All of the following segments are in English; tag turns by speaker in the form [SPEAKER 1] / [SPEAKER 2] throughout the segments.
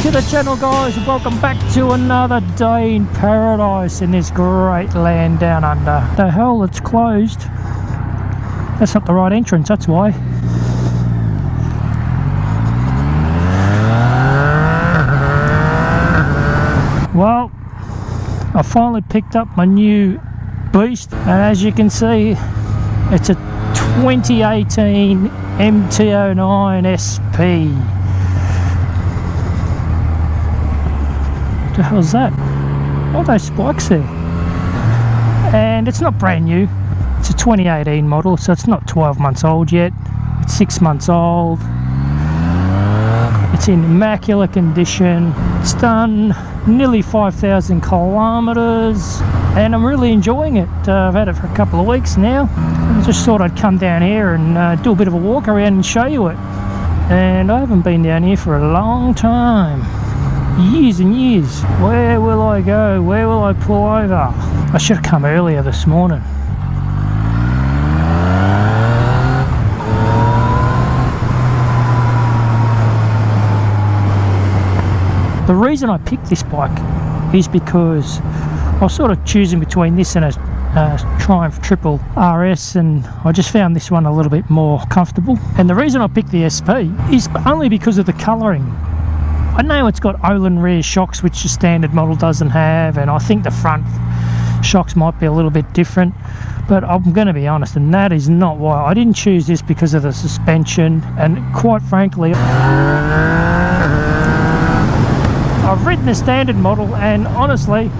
[SPEAKER 1] to the channel, guys. Welcome back to another day in paradise in this great land down under. The hell, it's closed. That's not the right entrance, that's why. Well, I finally picked up my new beast, and as you can see, it's a 2018 MT-09 SP. What the hell's that? All those spikes there. And it's not brand new. It's a 2018 model, so it's not 12 months old yet. It's 6 months old. It's in immaculate condition. It's done nearly 5,000 kilometers, and I'm really enjoying it. I've had it for a couple of weeks now. I just thought I'd come down here and do a bit of a walk around and show you it. And I haven't been down here for a long time. Years and years. Where will I go? Where will I pull over? I should have come earlier this morning. The reason I picked this bike is because I was sort of choosing between this and a Triumph Triple RS, and I just found this one a little bit more comfortable. And the reason I picked the SP is only because of the colouring. I know it's got Olin rear shocks, which the standard model doesn't have, and I think the front shocks might be a little bit different, but I'm going to be honest, and that is not why. I didn't choose this because of the suspension, and quite frankly, I've ridden the standard model, and honestly,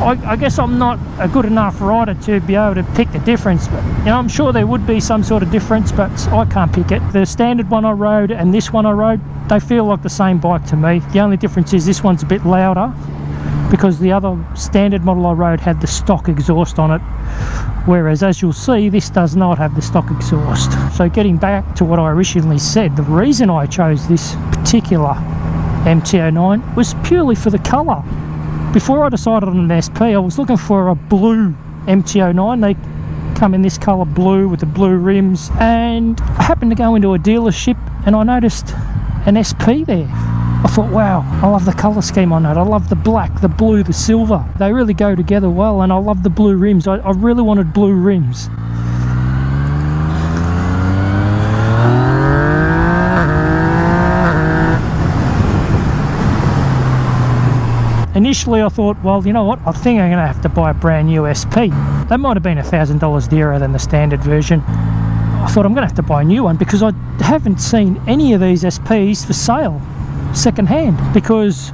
[SPEAKER 1] I guess I'm not a good enough rider to be able to pick the difference. But, you know, I'm sure there would be some sort of difference, but I can't pick it. The standard one I rode and this one I rode, they feel like the same bike to me. The only difference is this one's a bit louder, because the other standard model I rode had the stock exhaust on it, whereas as you'll see, this does not have the stock exhaust. So getting back to what I originally said, the reason I chose this particular MT-09 was purely for the colour. Before I decided on an SP, I was looking for a blue MT-09. They come in this colour blue with the blue rims, and I happened to go into a dealership and I noticed an SP there. I thought, wow, I love the colour scheme on that. I love the black, the blue, the silver. They really go together well, and I love the blue rims. I really wanted blue rims. Initially I thought, well, you know what, I think I'm going to have to buy a brand new SP. They might have been $1,000 dearer than the standard version. I thought I'm going to have to buy a new one, because I haven't seen any of these SPs for sale second hand, because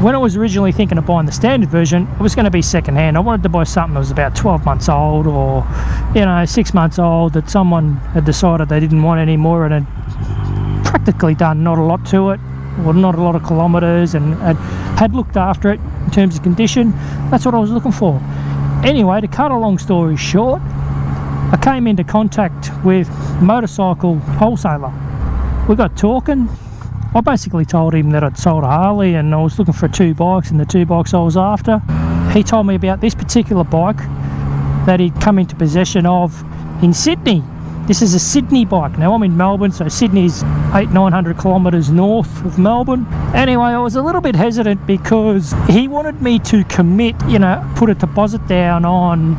[SPEAKER 1] when I was originally thinking of buying the standard version, it was going to be second hand. I wanted to buy something that was about 12 months old, or, you know, 6 months old, that someone had decided they didn't want anymore and had practically done not a lot to it, or not a lot of kilometers, and had looked after it in terms of condition. That's what I was looking for. Anyway, to cut a long story short, I came into contact with a motorcycle wholesaler. We got talking. I basically told him that I'd sold a Harley and I was looking for 2 bikes, and the 2 bikes I was after. He told me about this particular bike that he'd come into possession of in Sydney. This is a Sydney bike. Now I'm in Melbourne, so Sydney's 800-900 kilometres north of Melbourne. Anyway, I was a little bit hesitant because he wanted me to commit, you know, put a deposit down on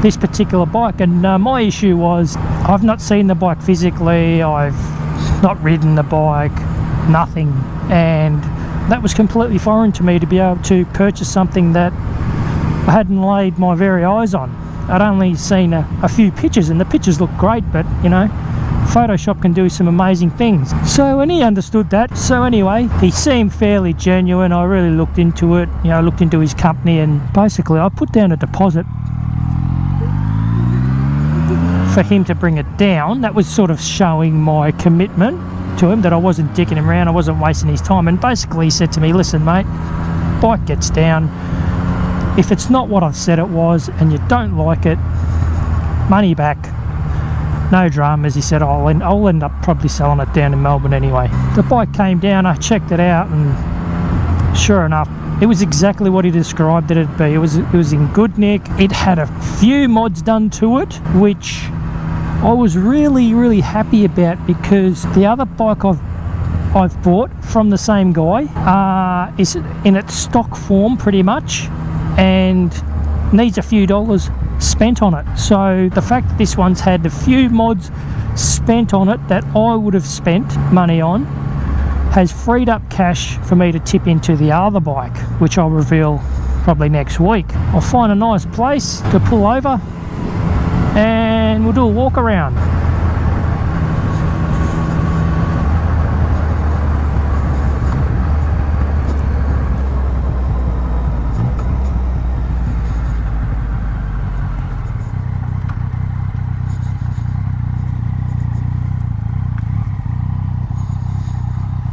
[SPEAKER 1] this particular bike, and my issue was I've not seen the bike physically, I've not ridden the bike, nothing, and that was completely foreign to me, to be able to purchase something that I hadn't laid my very eyes on. I'd only seen a few pictures, and the pictures look great, but you know, Photoshop can do some amazing things. So, and he understood that. So anyway, he seemed fairly genuine. I really looked into it, you know, looked into his company, and basically I put down a deposit for him to bring it down. That was sort of showing my commitment to him, that I wasn't dicking him around, I wasn't wasting his time. And basically he said to me, listen mate, bike gets down, if it's not what I've said it was and you don't like it, money back, no dramas. He said, I'll end up probably selling it down in Melbourne anyway. The bike came down, I checked it out, and sure enough, it was exactly what he described it to be. It was in good nick. It had a few mods done to it, which I was really happy about, because the other bike I've bought from the same guy is in its stock form pretty much, and needs a few dollars spent on it. So the fact that this one's had a few mods spent on it that I would have spent money on has freed up cash for me to tip into the other bike, which I'll reveal probably next week. I'll find a nice place to pull over and we'll do a walk around.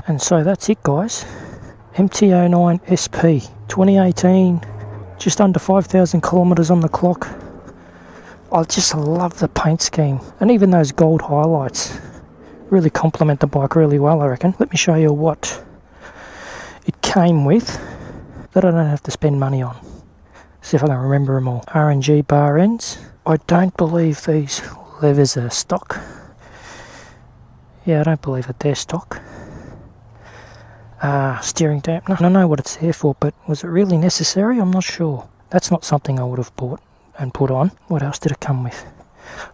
[SPEAKER 1] And so that's it, guys. MT-09 SP 2018, just under 5,000 kilometers on the clock. I just love the paint scheme, and even those gold highlights really complement the bike really well, I reckon. Let me show you what it came with that I don't have to spend money on. See if I can remember them all. R&G bar ends. I don't believe these levers are stock. Yeah, I don't believe that they're stock. Steering dampener. I don't know what it's there for, but was it really necessary? I'm not sure. That's not something I would have bought and put on. What else did it come with?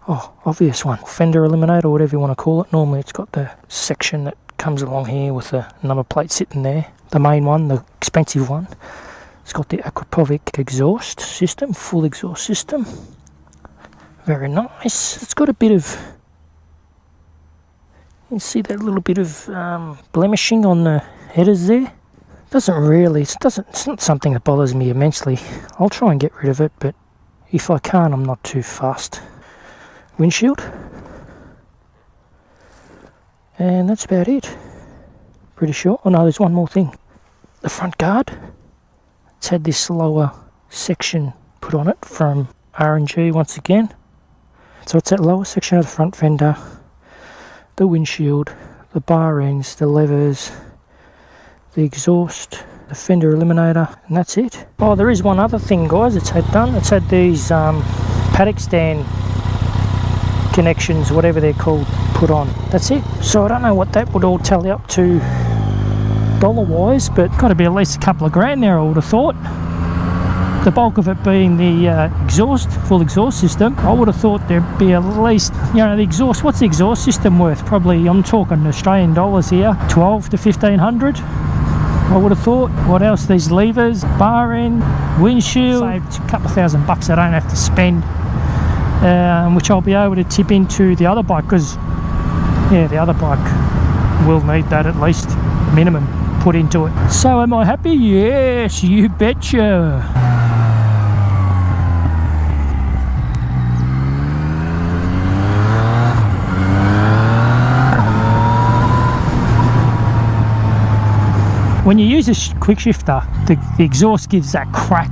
[SPEAKER 1] Oh, obvious one. Fender eliminator, whatever you want to call it. Normally it's got the section that comes along here with the number plate sitting there. The main one, the expensive one. It's got the Aquapovic exhaust system, full exhaust system. Very nice. It's got a bit of... You can see that little bit of blemishing on the headers there. It's not something that bothers me immensely. I'll try and get rid of it, but if I can't, I'm not too fussed. Windshield. And that's about it. Pretty sure. Oh no, there's one more thing. The front guard. It's had this lower section put on it from R&G once again. So it's that lower section of the front fender, the windshield, the bar ends, the levers, the exhaust, the fender eliminator, and that's it. Oh, there is one other thing, guys, it's had done. It's had these paddock stand connections, whatever they're called, put on. That's it. So I don't know what that would all tally up to dollar-wise, but got to be at least a couple of grand there, I would have thought. The bulk of it being the full exhaust system. I would have thought there'd be at least, the exhaust. What's the exhaust system worth? Probably, I'm talking Australian dollars here, 12 to 1500. I would have thought. What else? These levers, bar end, windshield. Saved a couple of $1,000 I don't have to spend, which I'll be able to tip into the other bike, because, the other bike will need that at least minimum put into it. So am I happy? Yes, you betcha. When you use a quick shifter, the exhaust gives that crack.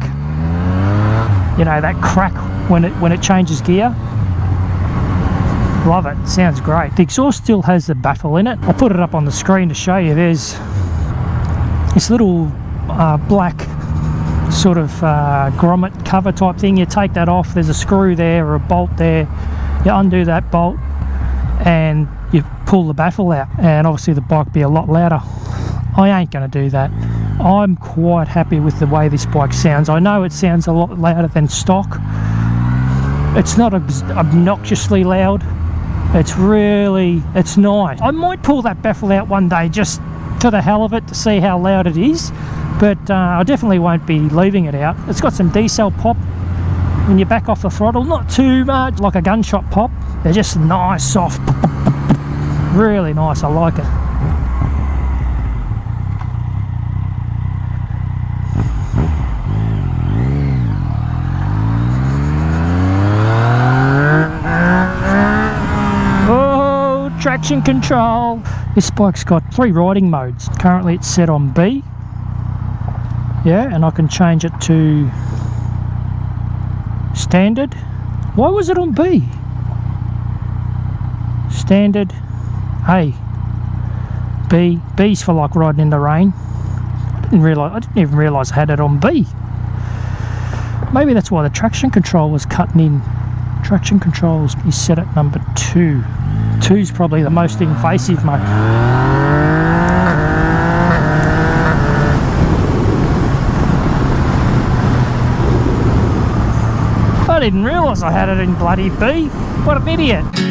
[SPEAKER 1] That crack when it changes gear. Love it. Sounds great. The exhaust still has the baffle in it. I'll put it up on the screen to show you. There's this little black sort of grommet cover type thing. You take that off. There's a screw there or a bolt there. You undo that bolt and you pull the baffle out, and obviously the bike will be a lot louder. I ain't going to do that. I'm quite happy with the way this bike sounds. I know it sounds a lot louder than stock. It's not obnoxiously loud. It's nice. I might pull that baffle out one day just for the hell of it to see how loud it is, but I definitely won't be leaving it out. It's got some decel pop when you back off the throttle. Not too much like a gunshot pop. They're just nice, soft. Really nice. I like it. Traction control. This bike's got 3 riding modes. Currently it's set on B. And I can change it to standard. Why was it on B? Standard, A, B. B's for like riding in the rain. I didn't even realise I had it on B. Maybe that's why the traction control was cutting in. Traction control is set at number 2. 2's probably the most invasive mode. didn't realise I had it in bloody B. What an idiot.